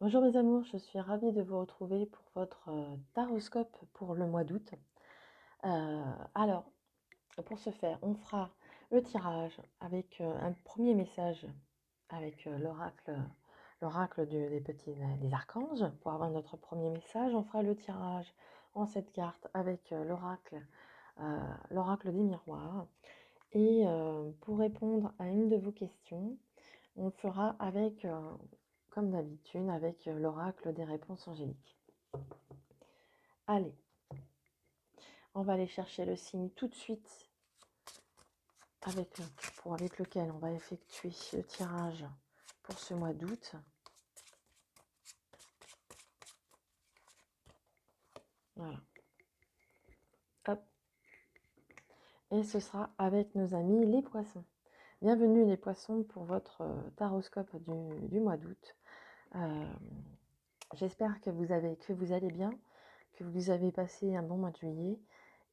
Bonjour mes amours, je suis ravie de vous retrouver pour votre taroscope pour le mois d'août. Alors, pour ce faire, on fera le tirage avec un premier message avec des archanges. Pour avoir notre premier message, on fera le tirage en cette carte avec l'oracle des miroirs. Et pour répondre à une de vos questions, on fera avec, comme d'habitude, avec l'oracle des réponses angéliques. Allez, on va aller chercher le signe tout de suite avec lequel on va effectuer le tirage pour ce mois d'août. Voilà. Hop. Et ce sera avec nos amis les poissons. Bienvenue les poissons pour votre taroscope du mois d'août. J'espère que vous allez bien, que vous avez passé un bon mois de juillet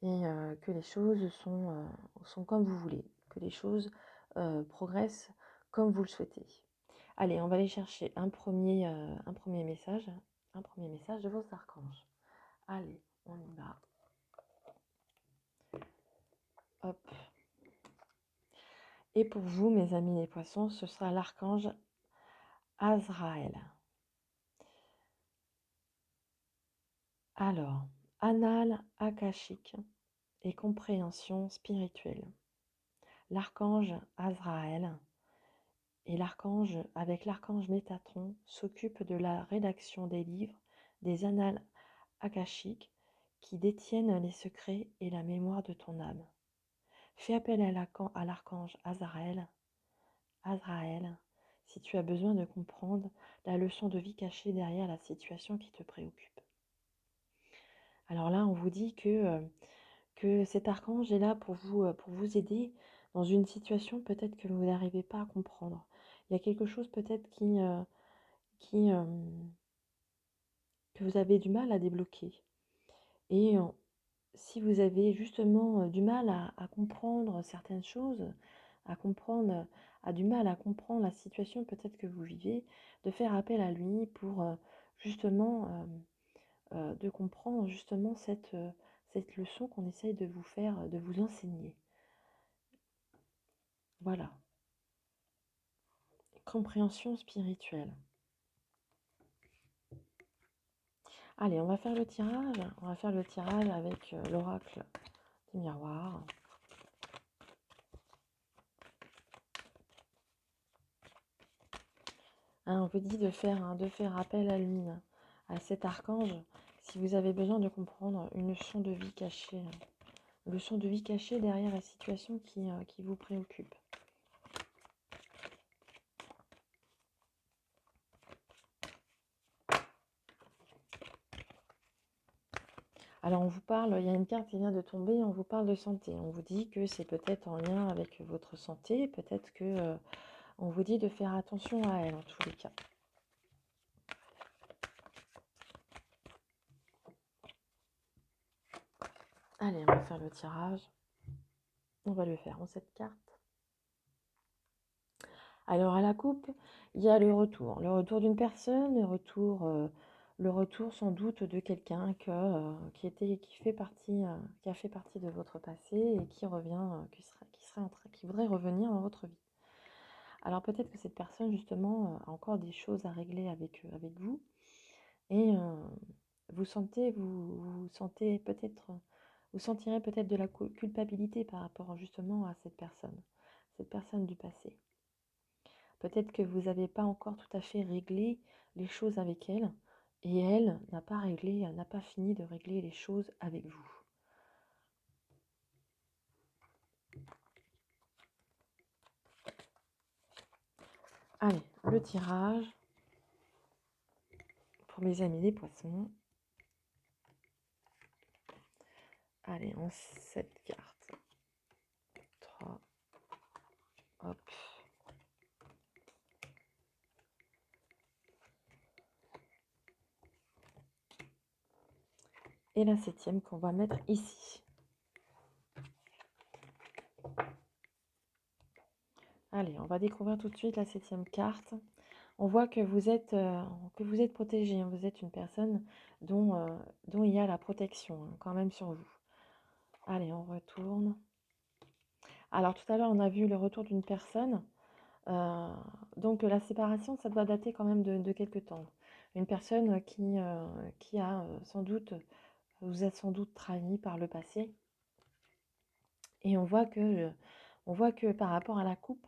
et que les choses sont comme vous voulez, que les choses progressent comme vous le souhaitez. Allez, on va aller chercher un premier message de vos archanges. Allez, on y va. Hop. Et pour vous, mes amis les poissons, ce sera l'archange Azraël. Alors, annales akashique et compréhension spirituelle. L'archange Azraël et avec l'archange Métatron s'occupe de la rédaction des livres, des annales akashiques qui détiennent les secrets et la mémoire de ton âme. Fais appel à l'archange Azraël, si tu as besoin de comprendre la leçon de vie cachée derrière la situation qui te préoccupe. Alors là, on vous dit que cet archange est là pour vous aider dans une situation peut-être que vous n'arrivez pas à comprendre. Il y a quelque chose peut-être que vous avez du mal à débloquer. Et si vous avez justement du mal à comprendre certaines choses, à du mal à comprendre la situation peut-être que vous vivez, de faire appel à lui pour justement de comprendre justement cette leçon qu'on essaye de vous faire, de vous enseigner. Voilà. Compréhension spirituelle. Allez, on va faire le tirage. On va faire le tirage avec l'oracle des miroirs. On vous dit de faire appel à lui, à cet archange, si vous avez besoin de comprendre une leçon de vie cachée. Une leçon de vie cachée derrière la situation qui vous préoccupe. Alors on vous parle, il y a une carte qui vient de tomber, on vous parle de santé. On vous dit que c'est peut-être en lien avec votre santé, peut-être que on vous dit de faire attention à elle en tous les cas. Allez, on va faire le tirage. On va le faire en cette carte. Alors à la coupe, il y a le retour d'une personne, le retour sans doute de quelqu'un qui a fait partie de votre passé et qui revient, qui voudrait revenir dans votre vie. Alors peut-être que cette personne justement a encore des choses à régler avec vous et vous sentirez peut-être de la culpabilité par rapport justement à cette personne du passé. Peut-être que vous n'avez pas encore tout à fait réglé les choses avec elle et elle n'a pas fini de régler les choses avec vous. Allez, le tirage pour mes amis les poissons. Allez, on 7 cartes. 3. Hop. Et la 7e qu'on va mettre ici. Allez, on va découvrir tout de suite la 7e carte. On voit que vous êtes protégé, hein. Vous êtes une personne dont il y a la protection, hein, quand même sur vous. Allez, on retourne. Alors tout à l'heure, on a vu le retour d'une personne. Euh, donc la séparation, ça doit dater quand même de quelque temps. Une personne qui a sans doute, vous a sans doute trahi par le passé. Et on voit que par rapport à la coupe,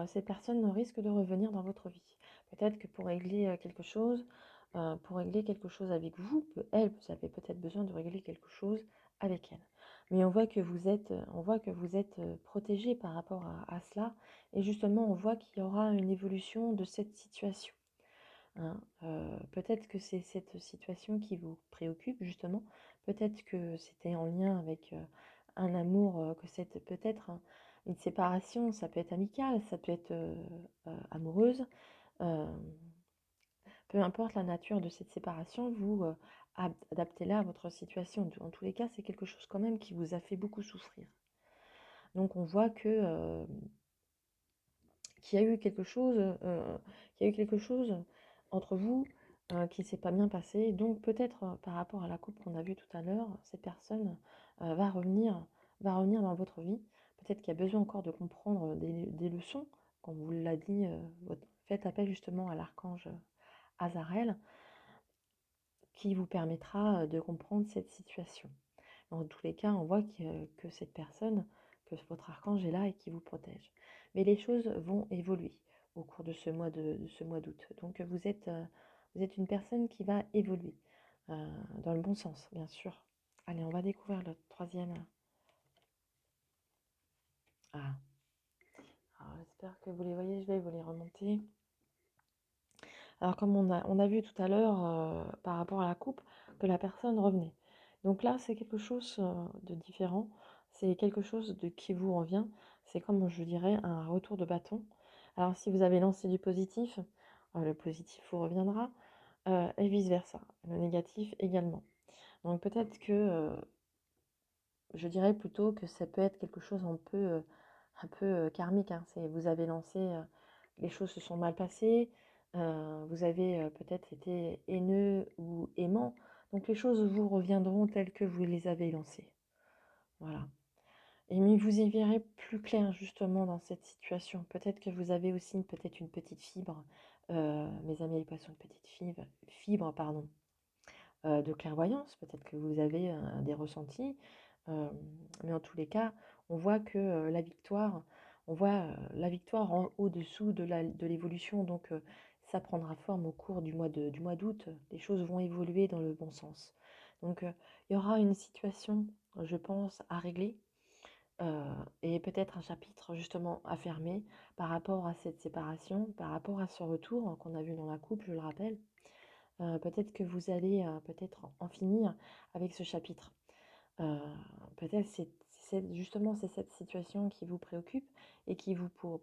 ces personnes risquent de revenir dans votre vie. Peut-être que pour régler quelque chose avec vous, vous avez peut-être besoin de régler quelque chose avec elle. Mais on voit que vous êtes protégé par rapport à cela. Et justement, on voit qu'il y aura une évolution de cette situation. Hein. Peut-être que c'est cette situation qui vous préoccupe justement. Peut-être que c'était en lien avec un amour, que c'est peut-être une séparation, ça peut être amical, ça peut être amoureuse. Euh, Peu importe la nature de cette séparation, vous adaptez-la à votre situation. En tous les cas, c'est quelque chose quand même qui vous a fait beaucoup souffrir. Donc on voit qu'il y a eu quelque chose entre vous qui s'est pas bien passé. Donc peut-être par rapport à la coupe qu'on a vue tout à l'heure, cette personne va revenir dans votre vie. Peut-être qu'il y a besoin encore de comprendre des leçons, comme vous l'a dit, faites appel justement à l'archange Azarel, qui vous permettra de comprendre cette situation. Dans tous les cas, on voit que cette personne, que votre archange est là et qui vous protège. Mais les choses vont évoluer au cours de ce mois d'août. Donc vous êtes une personne qui va évoluer dans le bon sens, bien sûr. Allez, on va découvrir le troisième. Ah, alors j'espère que vous les voyez, je vais vous les remonter. Alors comme on a vu tout à l'heure par rapport à la coupe, que la personne revenait. Donc là, c'est quelque chose de différent. C'est quelque chose de qui vous revient. C'est comme je dirais un retour de bâton. Alors si vous avez lancé du positif, le positif vous reviendra et vice-versa. Le négatif également. Donc peut-être que je dirais plutôt que ça peut être quelque chose un peu karmique. Hein. Vous avez lancé, les choses se sont mal passées, vous avez peut-être été haineux ou aimant, donc les choses vous reviendront telles que vous les avez lancées. Voilà. Et mais vous y verrez plus clair justement dans cette situation. Peut-être que vous avez aussi peut-être une petite fibre, mes amis les poissons, une petite fibre, pardon, de clairvoyance, peut-être que vous avez des ressentis, euh, mais en tous les cas, on voit que on voit la victoire en au-dessous de l'évolution, donc ça prendra forme au cours du mois d'août, les choses vont évoluer dans le bon sens. Donc il y aura une situation, je pense, à régler. Et peut-être un chapitre justement à fermer par rapport à cette séparation, par rapport à ce retour qu'on a vu dans la coupe, je le rappelle. Peut-être que vous allez peut-être en finir avec ce chapitre. Euh, Peut-être justement c'est cette situation qui vous préoccupe et qui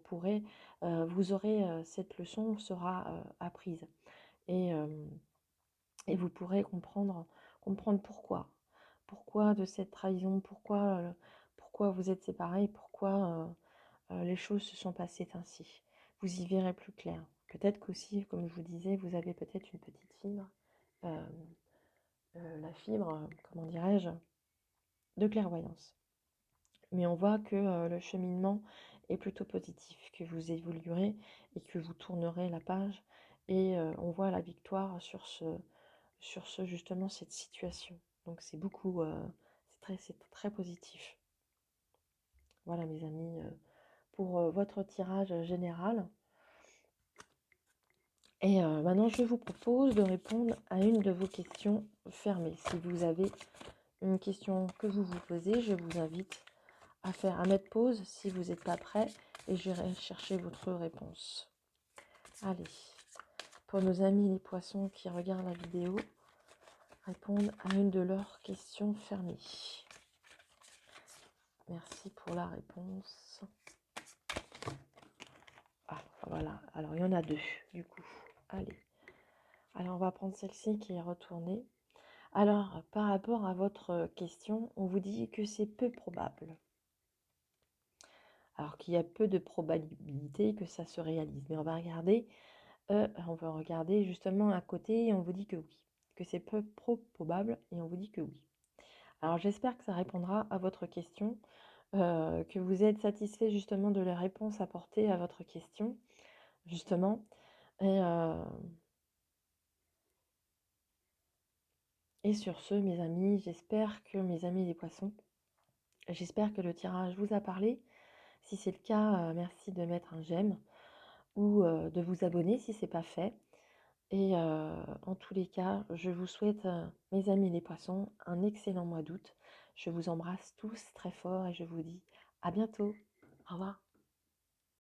pourrez, vous aurez cette leçon sera apprise et, euh, et vous pourrez comprendre pourquoi de cette trahison, pourquoi vous êtes séparés, pourquoi les choses se sont passées ainsi. Vous y verrez plus clair. Peut-être qu'aussi, comme je vous disais, vous avez peut-être une petite fibre euh, la fibre, comment dirais-je, de clairvoyance. Mais on voit que le cheminement est plutôt positif, que vous évoluerez et que vous tournerez la page. Et on voit la victoire sur ce justement cette situation. Donc c'est beaucoup, c'est très positif. Voilà mes amis, pour votre tirage général. Et maintenant, je vous propose de répondre à une de vos questions fermées. Si vous avez une question que vous vous posez, je vous invite à mettre pause si vous n'êtes pas prêt et je vais chercher votre réponse. Allez, pour nos amis les poissons qui regardent la vidéo, répondre à une de leurs questions fermées. Merci pour la réponse. Ah, voilà. Alors, il y en a deux, du coup. Allez. Alors, on va prendre celle-ci qui est retournée. Alors, par rapport à votre question, on vous dit que c'est peu probable. Alors qu'il y a peu de probabilité que ça se réalise. Mais on va regarder on va regarder justement à côté et on vous dit que oui, que c'est peu probable et on vous dit que oui. Alors j'espère que ça répondra à votre question, que vous êtes satisfait justement de la réponse apportée à votre question, justement. Et, euh, et sur ce, mes amis, mes amis les poissons, j'espère que le tirage vous a parlé. Si c'est le cas, merci de mettre un j'aime ou de vous abonner si ce n'est pas fait. Et en tous les cas, je vous souhaite, mes amis les poissons, un excellent mois d'août. Je vous embrasse tous très fort et je vous dis à bientôt. Au revoir.